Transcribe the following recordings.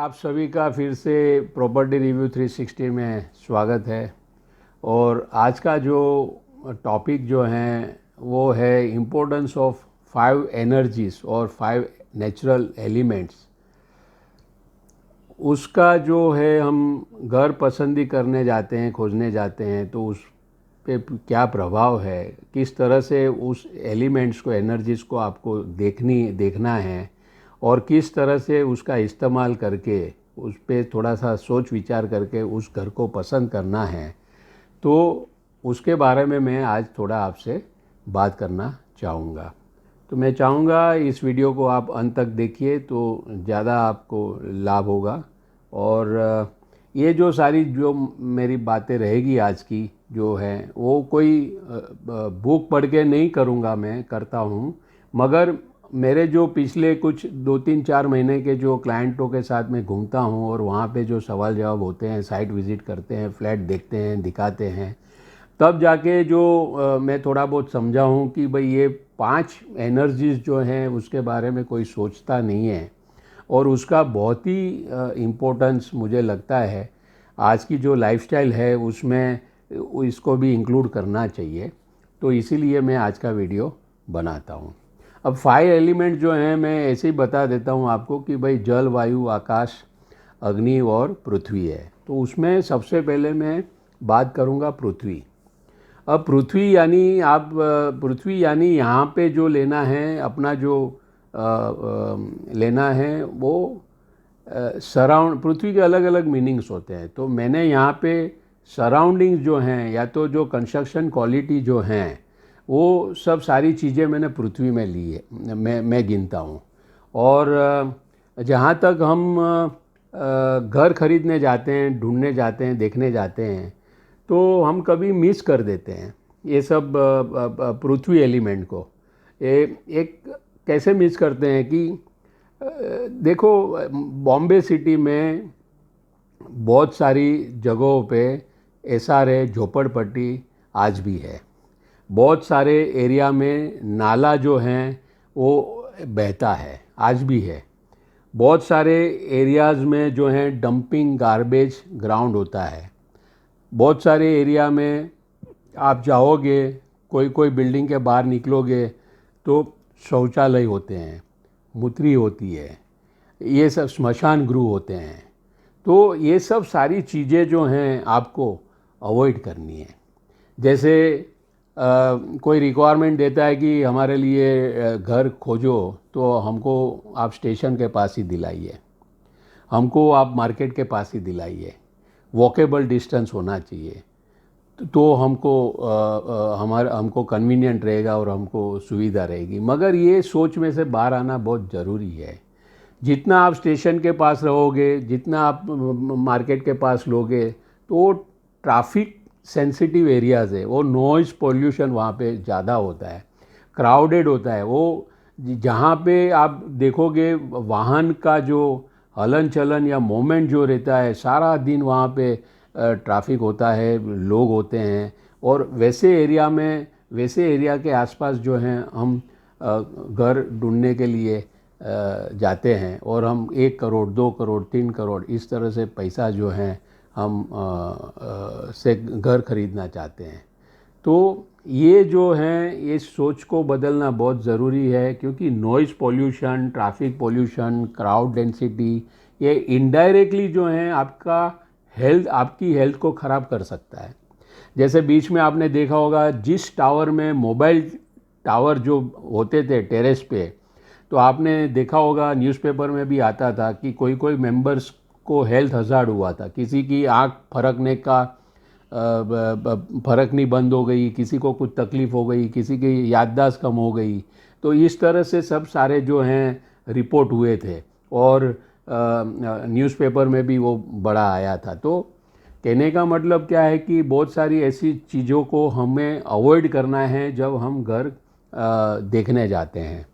आप सभी का फिर से प्रॉपर्टी रिव्यू 360 में स्वागत है। और आज का जो टॉपिक जो है वो है इम्पोर्टेंस ऑफ 5 एनर्जीज और 5 नेचुरल एलिमेंट्स। उसका जो है हम घर पसंदी करने जाते हैं, खोजने जाते हैं, तो उस पे क्या प्रभाव है, किस तरह से उस एलिमेंट्स को, एनर्जीज़ को आपको देखना है और किस तरह से उसका इस्तेमाल करके उस पे थोड़ा सा सोच विचार करके उस घर को पसंद करना है। तो उसके बारे में मैं आज थोड़ा आपसे बात करना चाहूँगा। तो मैं चाहूँगा इस वीडियो को आप अंत तक देखिए तो ज़्यादा आपको लाभ होगा। और ये जो सारी जो मेरी बातें रहेगी आज की जो है वो कोई बुक पढ़ के नहीं करूँगा, मैं करता हूँ, मगर मेरे जो पिछले कुछ 2-3-4 महीने के जो क्लाइंटों के साथ मैं घूमता हूँ और वहाँ पे जो सवाल जवाब होते हैं, साइट विज़िट करते हैं, फ्लैट देखते हैं, दिखाते हैं, तब जाके जो मैं थोड़ा बहुत समझा हूँ कि भाई ये 5 एनर्जीज़ जो हैं उसके बारे में कोई सोचता नहीं है और उसका बहुत ही इम्पोर्टेंस मुझे लगता है आज की जो लाइफस्टाइल है उसमें इसको भी इंक्लूड करना चाहिए। तो इसीलिए मैं आज का वीडियो बनाता हूँ। अब 5 एलिमेंट जो हैं मैं ऐसे ही बता देता हूँ आपको कि भाई जल, वायु, आकाश, अग्नि और पृथ्वी है। तो उसमें सबसे पहले मैं बात करूँगा पृथ्वी। अब पृथ्वी यानी यहाँ पे जो लेना है, अपना जो लेना है वो सराउंड, पृथ्वी के अलग अलग मीनिंग्स होते हैं। तो मैंने यहाँ पे सराउंडिंग्स जो हैं या तो जो कंस्ट्रक्शन क्वालिटी जो हैं वो सब सारी चीज़ें मैंने पृथ्वी में ली है, मैं गिनता हूँ। और जहाँ तक हम घर खरीदने जाते हैं, ढूंढने जाते हैं, देखने जाते हैं, तो हम कभी मिस कर देते हैं ये सब पृथ्वी एलिमेंट को। एक कैसे मिस करते हैं कि देखो, बॉम्बे सिटी में बहुत सारी जगहों पे एसआरए, झोपड़पट्टी आज भी है। बहुत सारे एरिया में नाला जो हैं वो बहता है, आज भी है। बहुत सारे एरियाज़ में जो हैं डंपिंग गार्बेज ग्राउंड होता है। बहुत सारे एरिया में आप जाओगे, कोई कोई बिल्डिंग के बाहर निकलोगे तो शौचालय होते हैं, मूत्री होती है, ये सब स्मशान गृह होते हैं। तो ये सब सारी चीज़ें जो हैं आपको अवॉइड करनी है। जैसे कोई रिक्वायरमेंट देता है कि हमारे लिए घर खोजो, तो हमको आप स्टेशन के पास ही दिलाइए, हमको आप मार्केट के पास ही दिलाइए, वॉकेबल डिस्टेंस होना चाहिए, तो हमको कन्वीनियंट रहेगा और हमको सुविधा रहेगी। मगर ये सोच में से बाहर आना बहुत ज़रूरी है। जितना आप स्टेशन के पास रहोगे, जितना आप मार्केट के पास लोगे, तो ट्रैफिक सेंसिटिव एरियाज़ है, वो नॉइज़ पोल्यूशन वहाँ पे ज़्यादा होता है, क्राउडेड होता है। वो जहाँ पे आप देखोगे वाहन का जो हलन चलन या मोमेंट जो रहता है, सारा दिन वहाँ पे ट्रैफिक होता है, लोग होते हैं। और वैसे एरिया के आसपास जो हैं हम घर ढूंढने के लिए जाते हैं और हम 1 करोड़, 2 करोड़, 3 करोड़ इस तरह से पैसा जो है हम से घर खरीदना चाहते हैं। तो ये जो हैं, ये सोच को बदलना बहुत ज़रूरी है, क्योंकि noise pollution, traffic pollution, crowd density, ये इनडायरेक्टली जो हैं आपकी हेल्थ को ख़राब कर सकता है। जैसे बीच में आपने देखा होगा, जिस टावर में मोबाइल टावर जो होते थे टेरेस पे, तो आपने देखा होगा न्यूज़पेपर में भी आता था कि कोई कोई मेंबर्स को हेल्थ हज़ार्ड हुआ था, किसी की आँख फरकनी बंद हो गई, किसी को कुछ तकलीफ़ हो गई, किसी की याददाश्त कम हो गई। तो इस तरह से सब सारे जो हैं रिपोर्ट हुए थे और न्यूज़पेपर में भी वो बड़ा आया था। तो कहने का मतलब क्या है कि बहुत सारी ऐसी चीज़ों को हमें अवॉइड करना है जब हम घर देखने जाते हैं।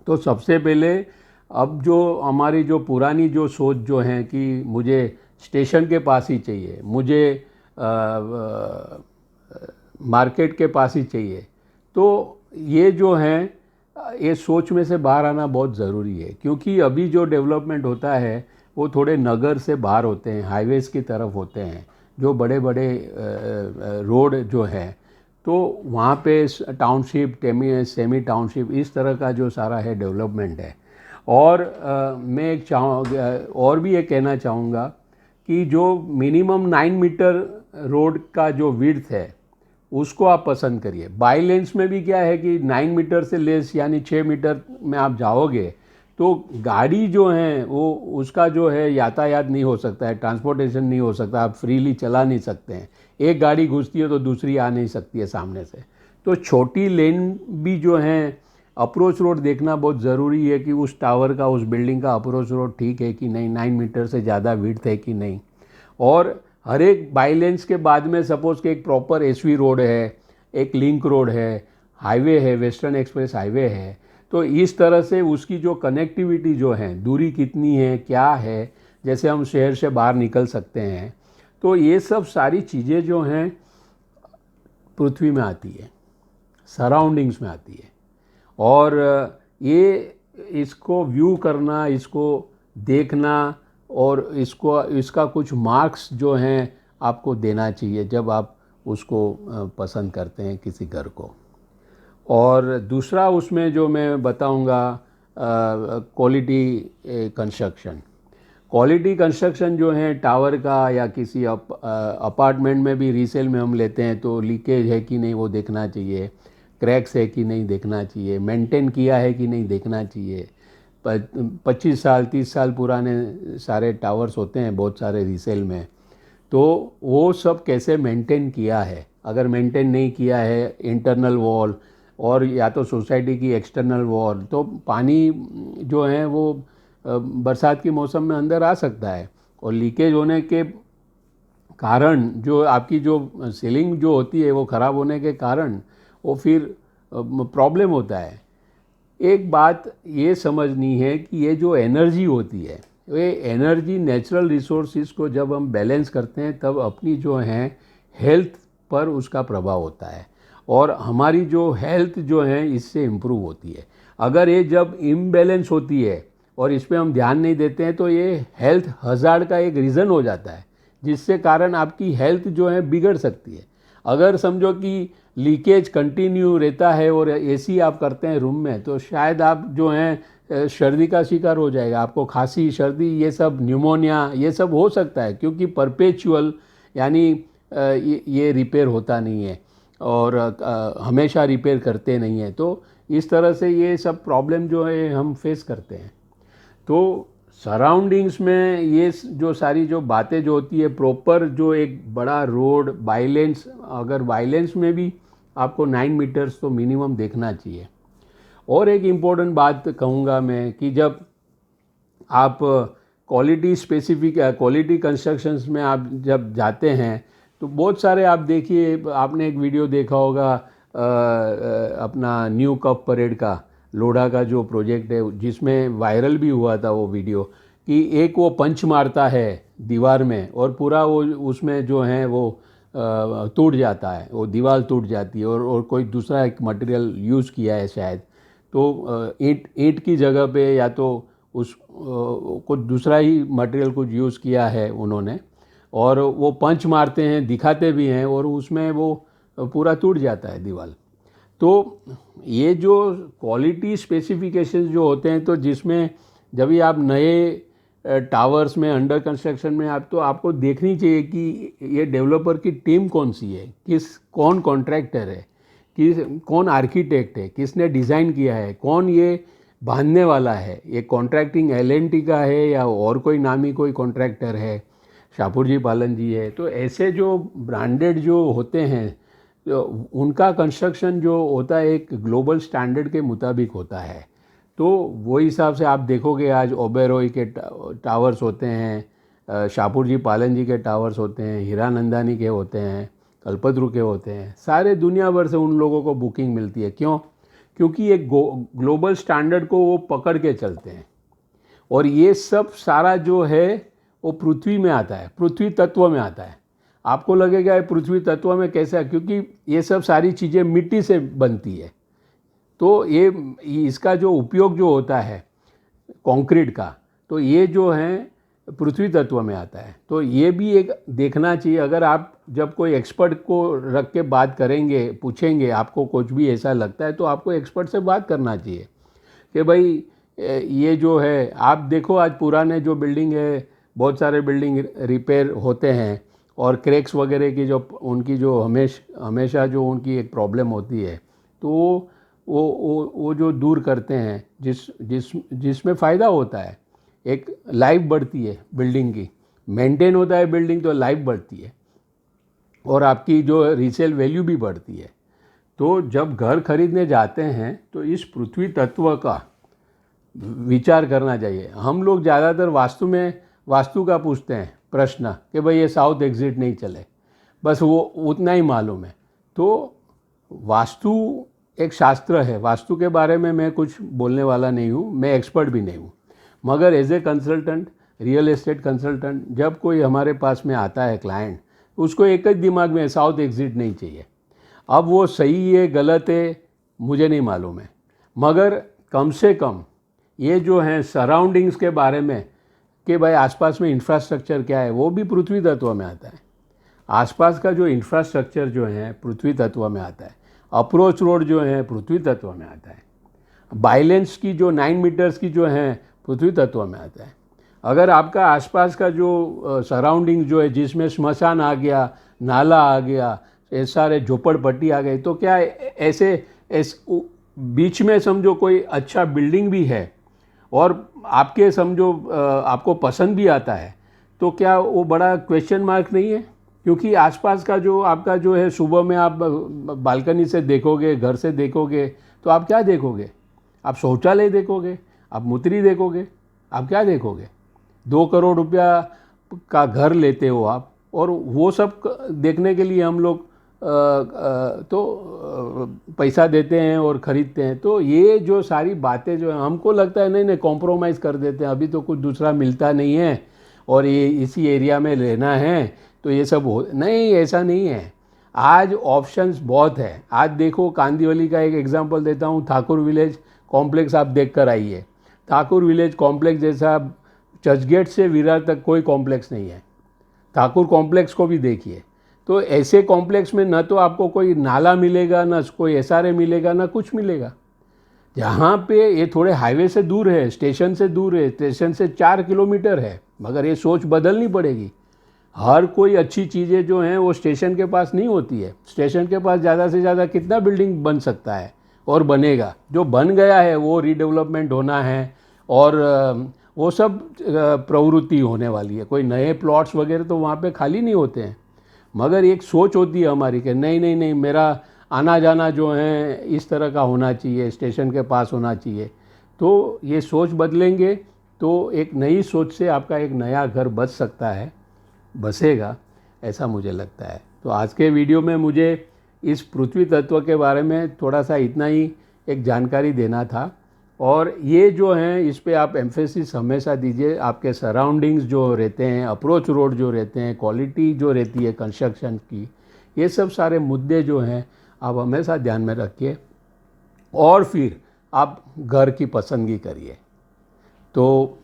तो सबसे पहले अब जो हमारी जो पुरानी जो सोच जो है कि मुझे स्टेशन के पास ही चाहिए, मुझे मार्केट के पास ही चाहिए, तो ये जो है ये सोच में से बाहर आना बहुत ज़रूरी है। क्योंकि अभी जो डेवलपमेंट होता है वो थोड़े नगर से बाहर होते हैं, हाईवेज़ की तरफ होते हैं, जो बड़े बड़े रोड जो है, तो वहाँ पे टाउनशिप, सेमी टाउनशिप, इस तरह का जो सारा है डेवलपमेंट है। और मैं और भी ये कहना चाहूँगा कि जो मिनिमम 9 मीटर रोड का जो विड्थ है उसको आप पसंद करिए। बाई लेन्स में भी क्या है कि 9 मीटर से लेस यानी 6 मीटर में आप जाओगे तो गाड़ी जो है वो उसका जो है यातायात नहीं हो सकता है, ट्रांसपोर्टेशन नहीं हो सकता, आप फ्रीली चला नहीं सकते हैं। एक गाड़ी घुसती है तो दूसरी आ नहीं सकती है सामने से। तो छोटी लेन भी जो हैं, अप्रोच रोड देखना बहुत ज़रूरी है कि उस टावर का, उस बिल्डिंग का अप्रोच रोड ठीक है कि नहीं, 9 मीटर से ज़्यादा विड्थ है कि नहीं। और हर एक बाई लेन्स के बाद में सपोज़ कि एक प्रॉपर एसवी रोड है, एक लिंक रोड है, हाईवे है, वेस्टर्न एक्सप्रेस हाईवे है, तो इस तरह से उसकी जो कनेक्टिविटी जो है, दूरी कितनी है, क्या है, जैसे हम शहर से बाहर निकल सकते हैं, तो ये सब सारी चीज़ें जो हैं पृथ्वी में आती है, सराउंडिंग्स में आती है। और ये इसको व्यू करना, इसको देखना और इसका कुछ मार्क्स जो हैं आपको देना चाहिए जब आप उसको पसंद करते हैं किसी घर को। और दूसरा उसमें जो मैं बताऊंगा, क्वालिटी कंस्ट्रक्शन। क्वालिटी कंस्ट्रक्शन जो है टावर का या किसी अपार्टमेंट में भी रीसेल में हम लेते हैं तो लीकेज है कि नहीं वो देखना चाहिए, क्रैक्स है कि नहीं देखना चाहिए, मेंटेन किया है कि नहीं देखना चाहिए। 25 साल 30 साल पुराने सारे टावर्स होते हैं बहुत सारे रीसेल में, तो वो सब कैसे मेंटेन किया है। अगर मेंटेन नहीं किया है इंटरनल वॉल और या तो सोसाइटी की एक्सटर्नल वॉल, तो पानी जो है वो बरसात के मौसम में अंदर आ सकता है। और लीकेज होने के कारण जो आपकी जो सीलिंग जो होती है वो ख़राब होने के कारण वो फिर प्रॉब्लम होता है। एक बात ये समझनी है कि ये जो एनर्जी होती है, ये एनर्जी नेचुरल रिसोर्सेज को जब हम बैलेंस करते हैं तब अपनी जो है हेल्थ पर उसका प्रभाव होता है और हमारी जो हेल्थ जो है इससे इम्प्रूव होती है। अगर ये जब इम्बैलेंस होती है और इस पर हम ध्यान नहीं देते हैं तो ये हेल्थ हज़ार्ड का एक रीज़न हो जाता है, जिससे कारण आपकी हेल्थ जो है बिगड़ सकती है। अगर समझो कि लीकेज कंटिन्यू रहता है और एसी आप करते हैं रूम में, तो शायद आप जो हैं सर्दी का शिकार हो जाएगा, आपको खांसी, सर्दी, ये सब, न्यूमोनिया, ये सब हो सकता है, क्योंकि परपेचुअल यानी ये रिपेयर होता नहीं है और हमेशा रिपेयर करते नहीं हैं। तो इस तरह से ये सब प्रॉब्लम जो है हम फेस करते हैं। तो सराउंडिंग्स में ये जो सारी जो बातें जो होती है, प्रॉपर जो एक बड़ा रोड बाइलेंस, अगर बाइलेंस में भी आपको 9 मीटर्स तो मिनिमम देखना चाहिए। और एक इम्पोर्टेंट बात कहूँगा मैं कि जब आप क्वालिटी कंस्ट्रक्शंस में आप जब जाते हैं तो बहुत सारे आप देखिए, आपने एक वीडियो देखा होगा अपना न्यू कप परेड का, लोढ़ा का जो प्रोजेक्ट है, जिसमें वायरल भी हुआ था वो वीडियो, कि एक वो पंच मारता है दीवार में और पूरा वो उसमें जो है वो टूट जाता है, वो दीवार टूट जाती है और कोई दूसरा एक मटेरियल यूज़ किया है शायद, तो ईंट की जगह पे या तो उस कुछ दूसरा ही मटेरियल कुछ यूज़ किया है उन्होंने, और वो पंच मारते हैं, दिखाते भी हैं और उसमें वो पूरा टूट जाता है दीवार। तो ये जो क्वालिटी स्पेसिफिकेशंस जो होते हैं, तो जिसमें जब भी आप नए टावर्स में अंडर कंस्ट्रक्शन में आप, तो आपको देखनी चाहिए कि ये डेवलपर की टीम कौन सी है, कौन कॉन्ट्रैक्टर है, कौन आर्किटेक्ट है, किसने डिज़ाइन किया है, कौन ये बांधने वाला है, ये कॉन्ट्रैक्टिंग L&T का है या और कोई नामी कोई कॉन्ट्रैक्टर है, शाहपुर जी पालन जी है। तो ऐसे जो ब्रांडेड जो होते हैं, तो उनका कंस्ट्रक्शन जो होता है एक ग्लोबल स्टैंडर्ड के मुताबिक होता है। तो वो हिसाब से आप देखोगे आज ओबेरॉय के टावर्स होते हैं, शाहपुर जी पालन जी के टावर्स होते हैं, हीरानंदानी के होते हैं, कल्पतरू के होते हैं, सारे दुनिया भर से उन लोगों को बुकिंग मिलती है। क्यों? क्योंकि एक ग्लोबल स्टैंडर्ड को वो पकड़ के चलते हैं। और ये सब सारा जो है वो पृथ्वी में आता है, पृथ्वी तत्व में आता है। आपको लगेगा ये पृथ्वी तत्व में कैसा है, क्योंकि ये सब सारी चीज़ें मिट्टी से बनती है। तो ये इसका जो उपयोग जो होता है कंक्रीट का, तो ये जो है पृथ्वी तत्व में आता है। तो ये भी एक देखना चाहिए। अगर आप जब कोई एक्सपर्ट को रख के बात करेंगे, पूछेंगे, आपको कुछ भी ऐसा लगता है तो आपको एक्सपर्ट से बात करना चाहिए कि भाई ये जो है, आप देखो आज पुराने जो बिल्डिंग है, बहुत सारे बिल्डिंग रिपेयर होते हैं और क्रैक्स वगैरह की जो उनकी जो हमेशा जो उनकी एक प्रॉब्लम होती है, तो वो जो दूर करते हैं, जिसमें फ़ायदा होता है, एक लाइफ बढ़ती है बिल्डिंग की, मेंटेन होता है बिल्डिंग तो लाइफ बढ़ती है और आपकी जो रीसेल वैल्यू भी बढ़ती है। तो जब घर खरीदने जाते हैं तो इस पृथ्वी तत्व का विचार करना चाहिए। हम लोग ज़्यादातर वास्तु का पूछते हैं प्रश्न कि भाई ये साउथ एग्जिट नहीं चले, बस वो उतना ही मालूम है। तो वास्तु एक शास्त्र है, वास्तु के बारे में मैं कुछ बोलने वाला नहीं हूँ, मैं एक्सपर्ट भी नहीं हूँ, मगर as a consultant, real estate consultant, जब कोई हमारे पास में आता है क्लाइंट, उसको एक ही दिमाग में साउथ एग्जिट नहीं चाहिए। अब वो सही है गलत है मुझे नहीं मालूम है, मगर कम से कम ये जो है सराउंडिंग्स के बारे में कि भाई आसपास में इंफ्रास्ट्रक्चर क्या है, वो भी पृथ्वी तत्व में आता है। आसपास का जो इंफ्रास्ट्रक्चर जो है पृथ्वी तत्व में आता है। अप्रोच रोड जो है पृथ्वी तत्व में आता है। बाइलेंस की जो 9 मीटर्स की जो है पृथ्वी तत्व में आता है। अगर आपका आसपास का जो सराउंडिंग जो है, जिसमें स्मशान आ गया, नाला आ गया, ये सारे झोपड़पट्टी आ गई, तो क्या ऐसे बीच में समझो कोई अच्छा बिल्डिंग भी है और आपके समझो आपको पसंद भी आता है, तो क्या वो बड़ा क्वेश्चन मार्क नहीं है? क्योंकि आसपास का जो आपका जो है, सुबह में आप बालकनी से देखोगे, घर से देखोगे, तो आप क्या देखोगे? आप शौचालय देखोगे, आप मूत्री देखोगे, आप क्या देखोगे? 2 करोड़ रुपया का घर लेते हो आप, और वो सब देखने के लिए हम लोग पैसा देते हैं और ख़रीदते हैं। तो ये जो सारी बातें जो है, हमको लगता है नहीं कॉम्प्रोमाइज़ कर देते हैं, अभी तो कुछ दूसरा मिलता नहीं है और ये इसी एरिया में रहना है तो ये सब नहीं, ऐसा नहीं है। आज ऑप्शंस बहुत है। आज देखो, कांदिवली का एक एग्जांपल देता हूँ, ठाकुर विलेज कॉम्प्लेक्स आप देख कर आइए। ठाकुर विलेज कॉम्प्लेक्स जैसा चर्चगेट से विरार तक कोई कॉम्प्लेक्स नहीं है। ठाकुर कॉम्प्लेक्स को भी देखिए। तो ऐसे कॉम्प्लेक्स में न तो आपको कोई नाला मिलेगा, न कोई एसआरए मिलेगा, न कुछ मिलेगा। जहाँ पे ये थोड़े हाईवे से दूर है, स्टेशन से दूर है, स्टेशन से 4 किलोमीटर है, मगर ये सोच बदलनी पड़ेगी। हर कोई अच्छी चीज़ें जो हैं वो स्टेशन के पास नहीं होती है। स्टेशन के पास ज़्यादा से ज़्यादा कितना बिल्डिंग बन सकता है और बनेगा? जो बन गया है वो रीडेवलपमेंट होना है और वो सब प्रवृत्ति होने वाली है। कोई नए प्लॉट्स वगैरह तो वहाँ पे खाली नहीं होते हैं, मगर एक सोच होती है हमारी कि नहीं, मेरा आना जाना जो है इस तरह का होना चाहिए, स्टेशन के पास होना चाहिए। तो ये सोच बदलेंगे तो एक नई सोच से आपका एक नया घर बच सकता है, बसेगा, ऐसा मुझे लगता है। तो आज के वीडियो में मुझे इस पृथ्वी तत्व के बारे में थोड़ा सा इतना ही एक जानकारी देना था। और ये जो हैं, इस पे आप एम्फेसिस हमेशा दीजिए। आपके सराउंडिंग्स जो रहते हैं, अप्रोच रोड जो रहते हैं, क्वालिटी जो रहती है कंस्ट्रक्शन की, ये सब सारे मुद्दे जो हैं आप हमेशा ध्यान में रखिए और फिर आप घर की पसंदगी करिए। तो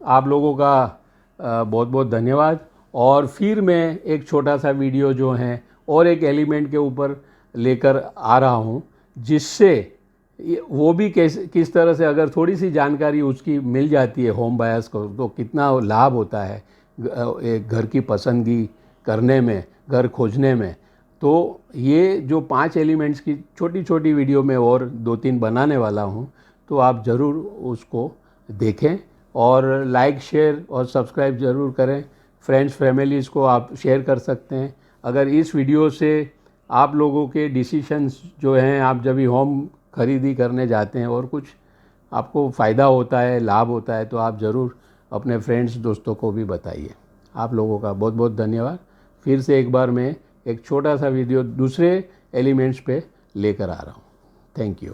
आप लोगों का बहुत बहुत धन्यवाद। और फिर मैं एक छोटा सा वीडियो जो है और एक एलिमेंट के ऊपर लेकर आ रहा हूँ, जिससे वो भी किस तरह से अगर थोड़ी सी जानकारी उसकी मिल जाती है होम बायर्स को, तो कितना लाभ होता है एक घर की पसंदगी करने में, घर खोजने में। तो ये जो 5 एलिमेंट्स की छोटी छोटी वीडियो में और 2-3 बनाने वाला हूँ, तो आप ज़रूर उसको देखें और लाइक, शेयर और सब्सक्राइब ज़रूर करें। फ्रेंड्स, फैमिलीज़ को आप शेयर कर सकते हैं। अगर इस वीडियो से आप लोगों के डिसीशंस जो हैं, आप जब भी होम खरीदी करने जाते हैं और कुछ आपको फ़ायदा होता है, लाभ होता है, तो आप ज़रूर अपने फ्रेंड्स, दोस्तों को भी बताइए। आप लोगों का बहुत बहुत धन्यवाद। फिर से एक बार मैं एक छोटा सा वीडियो दूसरे एलिमेंट्स पे लेकर आ रहा हूँ। Thank you.